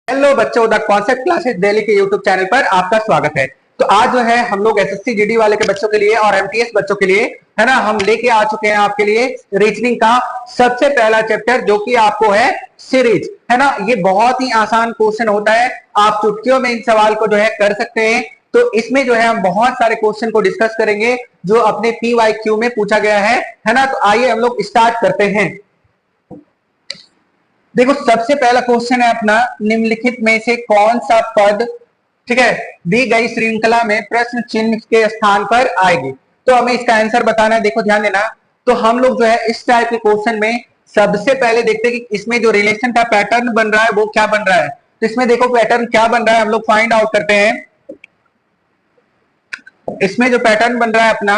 Hello बच्चों, the concept classes daily के YouTube channel पर आपका स्वागत है। तो आज जो है हम लोग एसएससी जीडी वाले के बच्चों के लिए और एमटीएस बच्चों के लिए है ना, हम लेके आ चुके हैं आपके लिए रीजनिंग का सबसे पहला चैप्टर, जो कि आपको है सीरीज, है ना। ये बहुत ही आसान क्वेश्चन होता है, आप चुटकियों में इन सवाल को जो है कर सकते हैं। तो इसमें जो है हम बहुत सारे क्वेश्चन को डिस्कस करेंगे जो अपने PYQ में पूछा गया है ना। तो आइए हम लोग स्टार्ट करते हैं। देखो, सबसे पहला क्वेश्चन है अपना, निम्नलिखित में से कौन सा पद, ठीक है, दी गई श्रृंखला में प्रश्न चिन्ह के स्थान पर आएगी। तो हमें इसका आंसर बताना है। देखो ध्यान देना। तो हम लोग जो है इस टाइप के क्वेश्चन में सबसे पहले देखते हैं कि इसमें जो रिलेशन का पैटर्न बन रहा है वो क्या बन रहा है। तो इसमें देखो पैटर्न क्या बन रहा है, हम लोग फाइंड आउट करते हैं। इसमें जो पैटर्न बन रहा है अपना,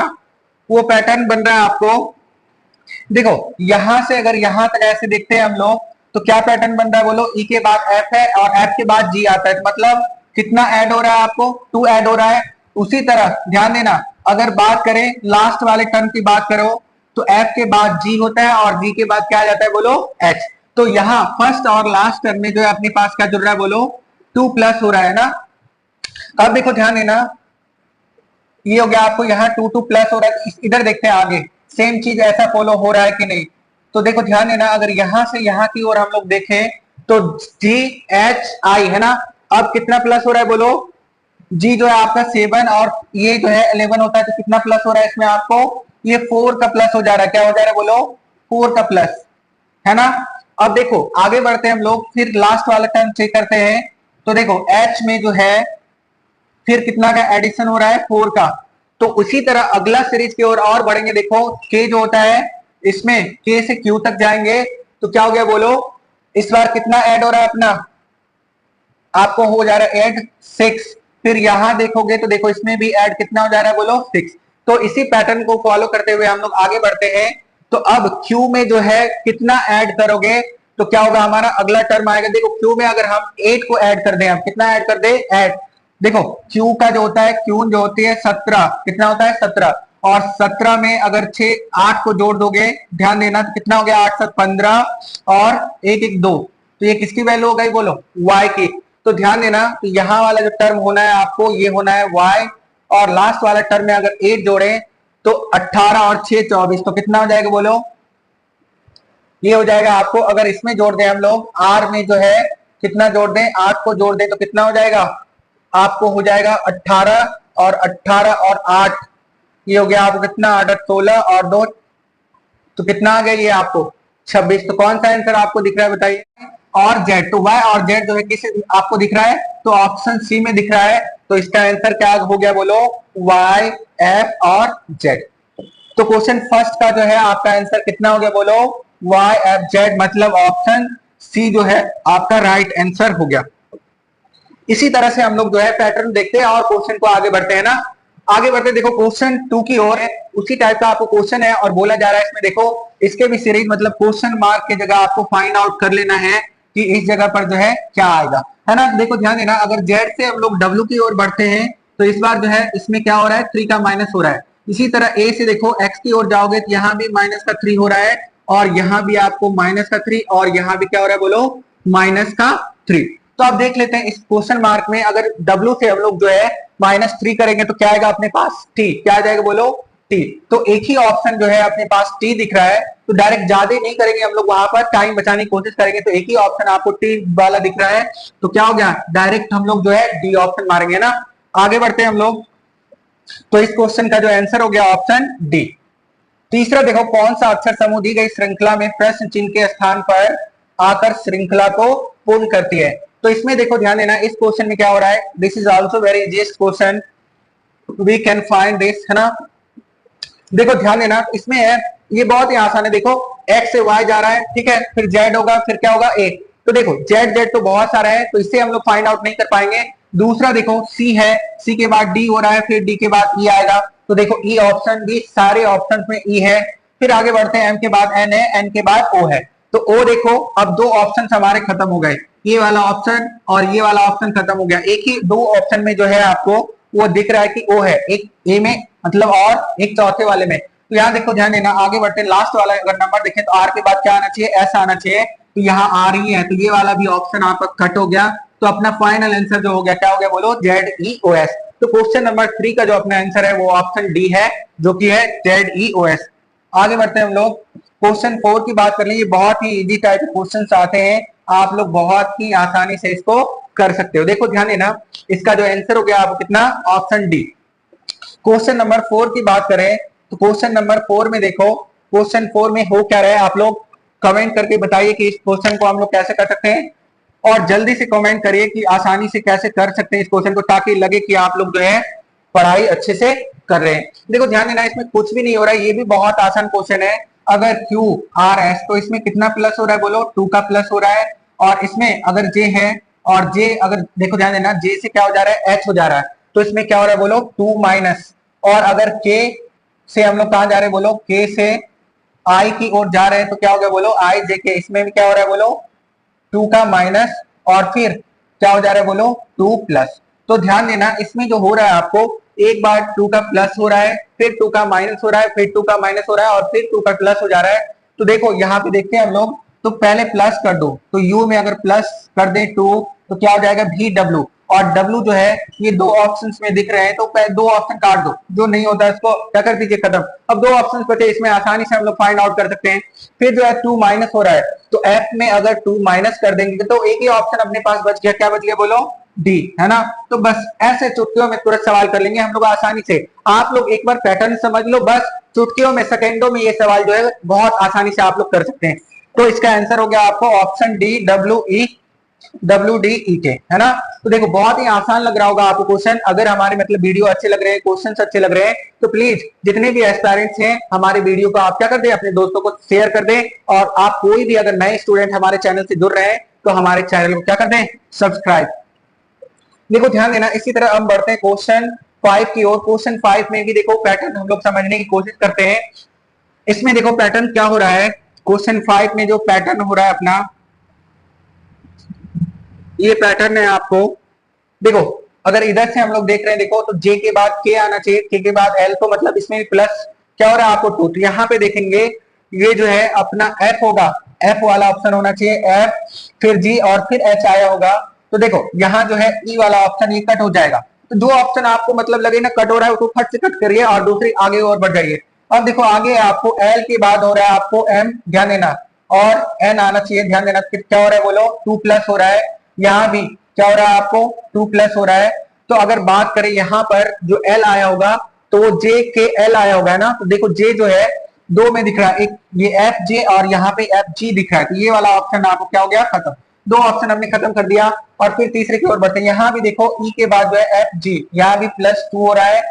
वो पैटर्न बन रहा है आपको, देखो यहां से अगर यहां तक ऐसे देखते हैं हम लोग, तो क्या पैटर्न बन रहा है बोलो। ई के बाद एफ है और एफ के बाद जी आता है, मतलब कितना ऐड हो रहा है आपको, 2 ऐड हो रहा है। उसी तरह ध्यान देना, अगर बात करें लास्ट वाले टर्म की बात करो, तो एफ के बाद जी होता है और जी के बाद क्या आ जाता है बोलो, एच। तो यहाँ फर्स्ट और लास्ट टर्म में जो है अपने पास क्या जुड़ रहा है बोलो, 2 प्लस हो रहा है ना। अब देखो ध्यान देना, ये हो गया आपको यहाँ 2 प्लस हो रहा है। इधर देखते हैं आगे सेम चीज ऐसा फॉलो हो रहा है कि नहीं। तो देखो ध्यान देना, अगर यहां से यहां की ओर हम लोग देखें तो जी एच आई है ना। अब कितना प्लस हो रहा है बोलो, जी जो है आपका 7 और ये जो है 11 होता है, तो कितना प्लस हो रहा है इसमें आपको, ये 4 का प्लस हो जा रहा है। क्या हो जा रहा है बोलो, 4 का प्लस, है ना। अब देखो आगे बढ़ते हैं हम लोग, फिर लास्ट वाला टर्म चेक करते हैं। तो देखो एच में जो है फिर कितना का एडिशन हो रहा है, 4 का। तो उसी तरह अगला सीरीज की ओर और बढ़ेंगे। देखो के जो होता है, इसमें के से क्यू तक जाएंगे, तो क्या हो गया बोलो, इस बार कितना ऐड हो रहा है अपना, आपको हो जा रहा है ऐड 6। फिर यहां देखोगे तो देखो इसमें भी ऐड कितना हो जा रहा है बोलो, 6। तो इसी पैटर्न को फॉलो करते हुए हम लोग आगे बढ़ते हैं। तो अब क्यू में जो है कितना ऐड करोगे, तो क्या होगा, हमारा अगला टर्म आएगा। देखो क्यू में अगर हम 8 को ऐड कर दें, हम कितना ऐड कर दें, ऐड। देखो क्यू का जो होता है, क्यू जो होती है 17, कितना होता है 17, और 17 में अगर 8 को जोड़ दोगे, ध्यान देना, तो कितना हो गया, 8 7 15 और 1 1 2। तो ये किसकी वैल्यू हो गई बोलो, y की। तो ध्यान देना, तो यहाँ वाला जो टर्म होना है आपको, ये होना है y, और लास्ट वाला टर्म में अगर 8 जोड़े तो 18 और 6 24, तो कितना हो जाएगा बोलो, ये हो जाएगा आपको। अगर इसमें जोड़ दें हम लोग, r में जो है कितना जोड़ दें, 8 को जोड़ दें तो कितना हो जाएगा, आपको हो जाएगा 18 और 18 और 8, ये हो गया आपको कितना, 8 16 और 2, तो कितना आ गया ये आपको 26। तो कौन सा आंसर आपको दिख रहा है बताइए, और जेड। तो वाई और जेड जो है किस आपको दिख रहा है, तो ऑप्शन सी में दिख रहा है। तो इसका आंसर क्या हो गया बोलो, वाई एफ और जेड। तो क्वेश्चन फर्स्ट का जो है आपका आंसर कितना हो गया बोलो, वाई एफ जेड, मतलब ऑप्शन सी जो है आपका राइट आंसर हो गया। इसी तरह से हम लोग जो है पैटर्न देखते हैं और क्वेश्चन को आगे बढ़ते हैं ना। आगे बढ़ते देखो क्वेश्चन 2 की ओर है, उसी टाइप का आपको क्वेश्चन है और बोला जा रहा है इसमें, देखो इसके भी सीरीज, मतलब क्वेश्चन मार्क की जगह आपको फाइंड आउट कर लेना है कि इस जगह पर जो है क्या आएगा, है ना। देखो ध्यान देना, अगर जेड से हम लोग डब्ल्यू की ओर बढ़ते हैं, तो इस बार जो है इसमें क्या हो रहा है, 3 का माइनस हो रहा है। इसी तरह ए से देखो एक्स की ओर जाओगे तो यहाँ भी माइनस का 3 हो रहा है, और यहाँ भी आपको माइनस का 3, और यहाँ भी क्या हो रहा है बोलो, माइनस का 3। तो आप देख लेते हैं इस क्वेश्चन मार्क में, अगर W से हम लोग जो है -3 करेंगे तो क्या आएगा अपने पास, T। क्या आ जाएगा बोलो, T। तो एक ही ऑप्शन जो है अपने पास T दिख रहा है, तो डायरेक्ट ज्यादा नहीं करेंगे हम लोग, वहां पर टाइम बचाने की कोशिश करेंगे। तो एक ही ऑप्शन आपको T वाला दिख रहा है, तो क्या हो गया, डायरेक्ट हम लोग जो है D ऑप्शन मारेंगे ना। आगे बढ़ते हैं हम लोग। तो इस क्वेश्चन का जो आंसर हो गया ऑप्शन डी। तीसरा देखो, कौन सा अक्षर समूह दी गई श्रृंखला में प्रश्न चिन्ह के स्थान पर आकर श्रृंखला को पूर्ण करती है। तो इसमें देखो ध्यान देना, इस क्वेश्चन में क्या हो रहा है, this is also very easiest question, we can find this, है ना। देखो ध्यान देना, इसमें है, ये बहुत ही आसान है। देखो x से y जा रहा है, ठीक है, फिर z होगा, फिर क्या होगा a। तो देखो z तो बहुत सारा है, तो इससे हम लोग फाइंड आउट नहीं कर पाएंगे। दूसरा देखो c है, c के बाद d हो रहा है, फिर d के बाद e आएगा। तो देखो e ऑप्शन भी, सारे ऑप्शन में e है। फिर आगे बढ़ते हैं, m के बाद n है, n के बाद o है। तो o देखो, अब 2 ऑप्शन हमारे खत्म हो गए, ये वाला ऑप्शन और ये वाला ऑप्शन खत्म हो गया। एक ही 2 ऑप्शन में जो है आपको वो दिख रहा है कि ओ है, एक ए में मतलब, और एक चौथे वाले में। तो यहाँ देखो ध्यान देना, आगे बढ़ते लास्ट वाला अगर नंबर देखें तो आर के बाद क्या आना चाहिए, एस आना चाहिए। तो यहाँ आर ही है, तो ये वाला भी ऑप्शन आपका कट हो गया। तो अपना फाइनल आंसर जो हो गया क्या हो गया बोलो, ZEOS। तो क्वेश्चन नंबर 3 का जो अपना आंसर है वो ऑप्शन डी है, जो कि है ZEOS। आगे बढ़ते हैं हम लोग, क्वेश्चन 4 की बात कर लें। ये बहुत ही इजी टाइप के क्वेश्चन आते हैं, आप लोग बहुत ही आसानी से इसको कर सकते हो। देखो ध्यान देना, इसका जो आंसर हो गया आपको कितना, ऑप्शन डी। क्वेश्चन नंबर 4 की बात करें तो क्वेश्चन नंबर 4 में देखो, क्वेश्चन 4 में हो क्या रहा है, आप लोग कमेंट करके बताइए कि इस क्वेश्चन को हम लोग कैसे कर सकते हैं, और जल्दी से कमेंट करिए कि आसानी से कैसे कर सकते हैं इस क्वेश्चन को, ताकि लगे कि आप लोग जो है पढ़ाई अच्छे से कर रहे हैं। देखो ध्यान देना, इसमें कुछ भी नहीं हो रहा है, ये भी बहुत आसान क्वेश्चन है। अगर Q R S तो इसमें कितना प्लस हो रहा है बोलो, 2 का प्लस हो रहा है। और इसमें अगर J है और J अगर देखो ध्यान देना, J से क्या हो जा रहा है, H हो जा रहा है, तो इसमें क्या हो रहा है बोलो, 2 माइनस। और अगर K से हम लोग कहा जा रहे हैं बोलो, K से I की ओर जा रहे हैं, तो क्या हो गया बोलो, I J K। इसमें भी क्या हो रहा है बोलो, 2 का माइनस, और फिर क्या हो जा रहा है बोलो, 2 प्लस। तो ध्यान देना, इसमें जो हो रहा है आपको, एक बार 2 का प्लस हो रहा है, फिर 2 का माइनस हो रहा है, फिर 2 का माइनस हो रहा है, और फिर 2 का प्लस हो जा रहा है। तो देखो यहाँ पे देखते हैं हम लोग, तो पहले प्लस कर दो, तो यू में अगर प्लस कर दे 2, तो क्या हो जाएगा भी डब्ल्यू। और डब्ल्यू जो है ये दो ऑप्शंस में दिख रहे हैं, तो दो ऑप्शन काट दो, जो नहीं होता है उसको क्या कर दीजिए, खत्म। अब दो ऑप्शंस बचे, इसमें आसानी से हम लोग फाइंड आउट कर सकते हैं। फिर जो है 2 माइनस हो रहा है, तो एफ में अगर 2 माइनस कर देंगे तो एक ही ऑप्शन अपने पास बच गया, क्या बच गया बोलो, डी, है ना। तो बस ऐसे चुटकियों में तुरंत सवाल कर लेंगे हम लोग आसानी से। आप लोग एक बार पैटर्न समझ लो, बस चुटकियों में, सेकंडों में ये सवाल जो है बहुत आसानी से आप लोग कर सकते हैं। तो इसका आंसर हो गया आपको ऑप्शन डी, WDEK, है ना। तो देखो बहुत ही आसान लग रहा होगा आपको क्वेश्चन। अगर हमारे मतलब वीडियो अच्छे लग रहे हैं, क्वेश्चन अच्छे लग रहे हैं, तो प्लीज जितने भी एस्पायरेंट्स हैं हमारे वीडियो को आप क्या कर दें, अपने दोस्तों को शेयर कर दें। और आप कोई भी अगर नए स्टूडेंट हमारे चैनल से जुड़ रहे हैं, तो हमारे चैनल को क्या कर दें, सब्सक्राइब। देखो ध्यान देना, इसी तरह हम बढ़ते हैं क्वेश्चन 5 की ओर। क्वेश्चन 5 में भी देखो पैटर्न हम लोग समझने की कोशिश करते हैं। इसमें देखो पैटर्न क्या हो रहा है, क्वेश्चन 5 में जो पैटर्न हो रहा है अपना, ये पैटर्न है आपको। देखो अगर इधर से हम लोग देख रहे हैं, देखो तो जे के बाद के आना चाहिए, के बाद एल, तो मतलब इसमें प्लस क्या हो रहा है आपको 2। तो यहाँ पे देखेंगे ये जो है अपना एफ होगा, एफ वाला ऑप्शन होना चाहिए, एफ फिर जी और फिर एच आया होगा। तो देखो यहाँ जो है ई वाला ऑप्शन ये कट हो जाएगा। तो जो ऑप्शन आपको मतलब लगे ना कट हो रहा है, उसको फट से कट करिए और दूसरी आगे और बढ़ जाइए। अब देखो आगे आपको एल के बाद हो रहा है आपको एम, ध्यान देना, और एन आना चाहिए, ध्यान देना। क्या हो रहा है बोलो, 2 प्लस हो रहा है। यहाँ भी क्या हो रहा है आपको, 2 प्लस हो रहा है। तो अगर बात करें यहाँ पर जो एल आया होगा, तो वो जे के एल आया होगा, है ना। तो देखो जे जो है दो में दिख रहा है, एक ये एफ जे और यहाँ पे एफ जी दिख रहा है। तो ये वाला ऑप्शन आपको क्या हो गया, खत्म। दो ऑप्शन हमने खत्म कर दिया। और फिर तीसरे की ओर बढ़ते हैं। यहाँ भी देखो ई के बाद जो है एफ जी, यहाँ भी +2 हो रहा है।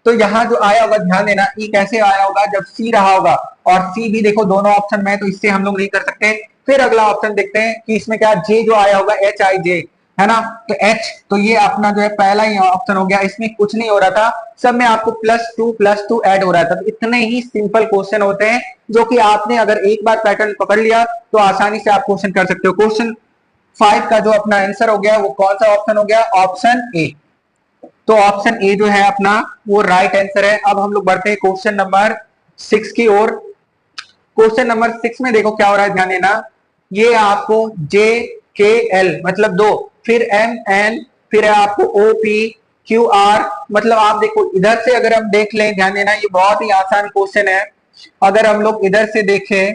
तो यहाँ जो आया होगा ध्यान देना, ई कैसे आया होगा, जब सी रहा होगा, और सी भी देखो दोनों ऑप्शन में है, तो इससे हम लोग नहीं कर सकते। फिर अगला ऑप्शन देखते हैं कि इसमें क्या, जे जो आया होगा एच आई जे, है ना। तो एच, तो ये अपना जो है पहला ही ऑप्शन हो गया, इसमें कुछ नहीं हो रहा था, सब में आपको +2 ऐड हो रहा था। तो इतने ही सिंपल क्वेश्चन होते हैं, जो कि आपने अगर एक बार पैटर्न पकड़ लिया तो आसानी से आप क्वेश्चन कर सकते हो। क्वेश्चन 5 का जो अपना आंसर हो गया वो कौन सा ऑप्शन हो गया, ऑप्शन ए। तो ऑप्शन ए जो है अपना वो राइट आंसर है। अब हम लोग बढ़ते हैं क्वेश्चन नंबर 6 की ओर। क्वेश्चन नंबर 6 में देखो क्या हो रहा है, ध्यान देना, ये आपको जे के एल मतलब दो, फिर एम एन, फिर है आपको ओ पी क्यू आर। मतलब आप देखो इधर से अगर हम देख लें, ध्यान देना, ये बहुत ही आसान क्वेश्चन है। अगर हम लोग इधर से देखें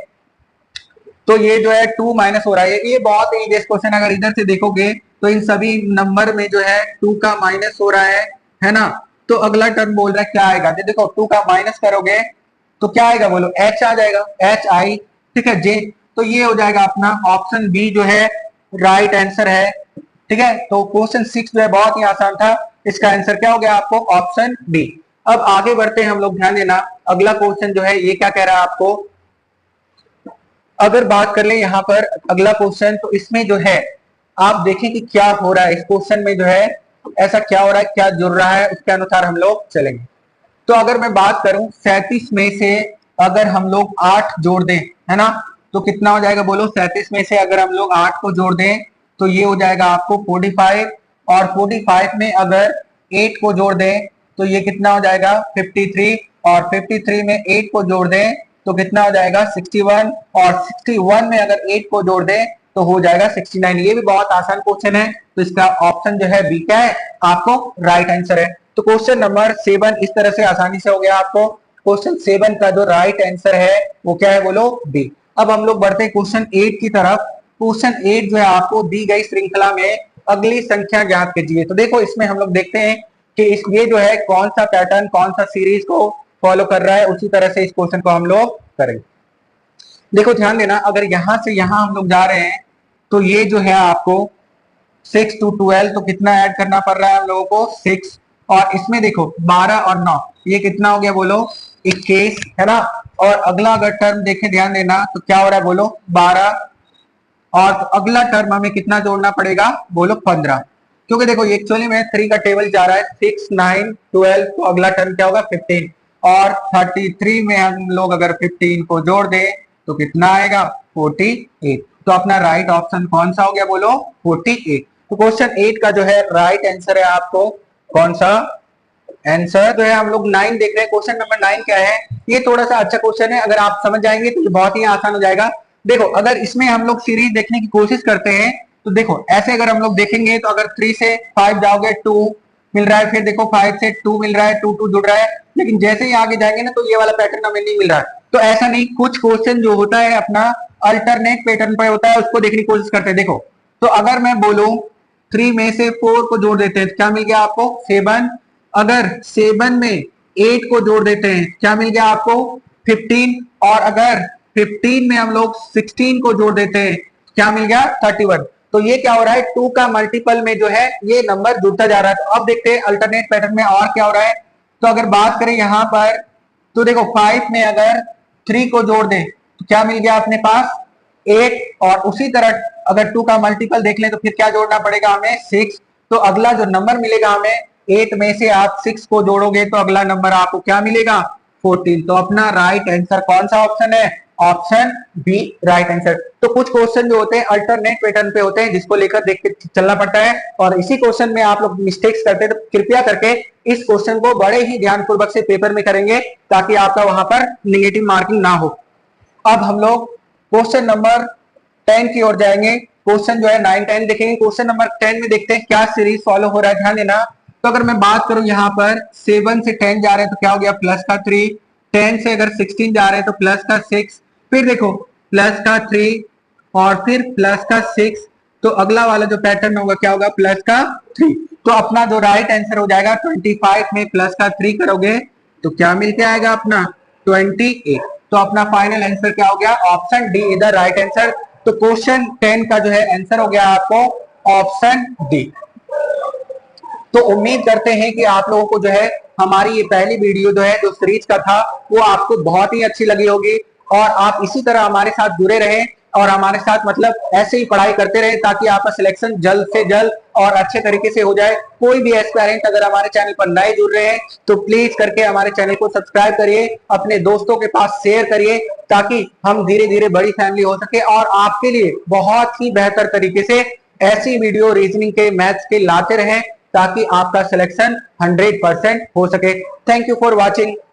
तो ये जो है 2 माइनस हो रहा है, ये बहुत ही इजी क्वेश्चन। अगर इधर से देखोगे तो इन सभी नंबर में जो है 2 का माइनस हो रहा है ना। तो अगला टर्म बोल रहा है क्या आएगा, देखो 2 का माइनस करोगे तो क्या आएगा बोलो, एच आ जाएगा, एच आई, ठीक है जे। तो ये हो जाएगा अपना ऑप्शन बी जो है राइट आंसर है, ठीक है। तो क्वेश्चन 6 जो है बहुत ही आसान था, इसका आंसर क्या हो गया आपको, ऑप्शन डी। अब आगे बढ़ते हैं हम लोग, ध्यान देना, अगला क्वेश्चन जो है ये क्या कह रहा है आपको। अगर बात कर ले यहाँ पर अगला क्वेश्चन, तो इसमें जो है आप देखें कि क्या हो रहा है इस क्वेश्चन में, जो है ऐसा क्या हो रहा है, क्या जुड़ रहा है, उसके अनुसार हम लोग चलेंगे। तो अगर मैं बात करूं 37 में से अगर हम लोग 8 जोड़ दें, है ना, तो कितना हो जाएगा बोलो, 37 में से अगर हम लोग 8 को जोड़ दें तो ये हो जाएगा आपको 45। और 45 में अगर 8 को जोड़ दें तो ये कितना हो जाएगा 53। और 53 में 8 को जोड़ दें तो कितना हो जाएगा 61। और 61 में अगर 8 को जोड़ दें तो हो जाएगा 69। ये भी बहुत आसान क्वेश्चन है, तो इसका ऑप्शन जो है बी क्या है, आपको राइट आंसर है। तो क्वेश्चन नंबर 7 इस तरह से आसानी से हो गया आपको। क्वेश्चन 7 का जो राइट आंसर है वो क्या है, बोलो बी। अब हम लोग बढ़ते हैं क्वेश्चन 8 की तरफ। क्वेश्चन 8 जो है आपको दी गई श्रृंखला में अगली संख्या ज्ञात कीजिए। तो देखो इसमें हम लोग देखते हैं कि ये जो है कौन सा पैटर्न, कौन सा सीरीज को फॉलो कर रहा है, उसी तरह से इस क्वेश्चन को हम लोग करेंगे। देखो ध्यान देना, अगर यहां से यहां हम लोग जा रहे हैं तो ये जो है आपको 6 to 12, तो कितना ऐड करना पड़ रहा है हम लोगों को, 6। और इसमें देखो 12 और 9, ये कितना हो गया बोलो, 21 है ना। और अगला अगर टर्म देखें, ध्यान देना, तो क्या हो रहा है बोलो, 12। और अगला टर्म हमें कितना जोड़ना पड़ेगा, बोलो 15। क्योंकि देखो एक्चुअली में 3 का टेबल जा रहा है 6, 9, 12, तो अगला टर्म क्या होगा 15। और 33 में हम लोग अगर 15 को जोड़ दें तो कितना आएगा, 48। तो अपना राइट ऑप्शन कौन सा हो गया बोलो, 48। तो क्वेश्चन 8 का जो है राइट आंसर है आपको कौन सा, आंसर जो है हम लोग 9 देख रहे हैं। क्वेश्चन नंबर 9 क्या है, ये थोड़ा सा अच्छा क्वेश्चन है, अगर आप समझ जाएंगे तो ये बहुत ही आसान हो जाएगा। देखो अगर इसमें हम लोग सीरीज देखने की कोशिश करते हैं तो देखो ऐसे अगर हम लोग देखेंगे तो अगर 3 से 5 जाओगे 2 मिल रहा है, फिर देखो 5 से 2 मिल रहा है, 2 2 जुड़ रहा है। लेकिन जैसे ही आगे जाएंगे ना तो ये वाला पैटर्न हमें नहीं मिल रहा है। तो ऐसा नहीं, कुछ क्वेश्चन जो होता है अपना अल्टरनेट पैटर्न पर होता है, उसको देखने की कोशिश करते हैं। देखो तो अगर मैं बोलूं 3 में से 4 को जोड़ देते हैं तो क्या मिल गया आपको, 7। अगर 7 में 8 को जोड़ देते हैं क्या मिल गया आपको, 15। और अगर 15 में हम लोग 16 को जोड़ देते हैं क्या मिल गया, 31। तो ये क्या हो रहा है, 2 का मल्टीपल में जो है ये नंबर जुड़ता जा रहा है। तो अब देखते हैं अल्टरनेट पैटर्न में और क्या हो रहा है। तो अगर बात करें यहां पर, तो देखो 5 में अगर 3 को जोड़ दें तो क्या मिल गया अपने पास, 8। और उसी तरह अगर 2 का मल्टीपल देख लें तो फिर क्या जोड़ना पड़ेगा हमें, 6। तो अगला जो नंबर मिलेगा हमें, 8 में से आप 6 को जोड़ोगे तो अगला नंबर आपको क्या मिलेगा, 14। तो अपना राइट आंसर कौन सा ऑप्शन है, ऑप्शन बी राइट आंसर। तो कुछ क्वेश्चन जो होते हैं अल्टरनेट पैटर्न पे होते हैं, जिसको लेकर देख के चलना पड़ता है। और इसी क्वेश्चन में आप लोग मिस्टेक्स करते हैं तो कृपया करके इस क्वेश्चन को बड़े ही ध्यानपूर्वक से पेपर में करेंगे, ताकि आपका वहां पर निगेटिव मार्किंग ना हो। अब हम लोग क्वेश्चन नंबर 10 की ओर जाएंगे। क्वेश्चन जो है 9, 10 देखेंगे। क्वेश्चन नंबर 10 में देखते हैं क्या सीरीज फॉलो हो रहा है, ध्यान देना। तो अगर मैं बात करूं यहाँ पर 7 से 10 जा रहे हैं तो क्या हो गया, प्लस का 3। 10 से अगर 16 जा रहे हैं तो प्लस का 6। फिर देखो प्लस का 3 और फिर प्लस का 6। तो अगला वाला जो पैटर्न होगा क्या होगा, प्लस का 3। तो अपना जो राइट आंसर हो जाएगा 25 में प्लस का 3 करोगे तो क्या मिल के आएगा अपना, 28। तो अपना फाइनल आंसर क्या हो गया, option D is the right answer. तो क्वेश्चन 10 का जो है आंसर हो गया आपको ऑप्शन डी। तो उम्मीद करते हैं कि आप लोगों को जो है हमारी ये पहली वीडियो जो है जो सीरीज का था वो आपको बहुत ही अच्छी लगी होगी। और आप इसी तरह हमारे साथ जुड़े रहें और हमारे साथ मतलब ऐसे ही पढ़ाई करते रहें, ताकि आपका सिलेक्शन जल्द से जल्द और अच्छे तरीके से हो जाए। कोई भी एस्पायरेंट अगर हमारे चैनल पर नए जुड़ रहे हैं तो प्लीज करके हमारे चैनल को सब्सक्राइब करिए, अपने दोस्तों के पास शेयर करिए, ताकि हम धीरे धीरे बड़ी फैमिली हो सके और आपके लिए बहुत ही बेहतर तरीके से ऐसी वीडियो रीजनिंग के, मैथ्स के लाते रहें, ताकि आपका सिलेक्शन 100% हो सके। Thank you for watching.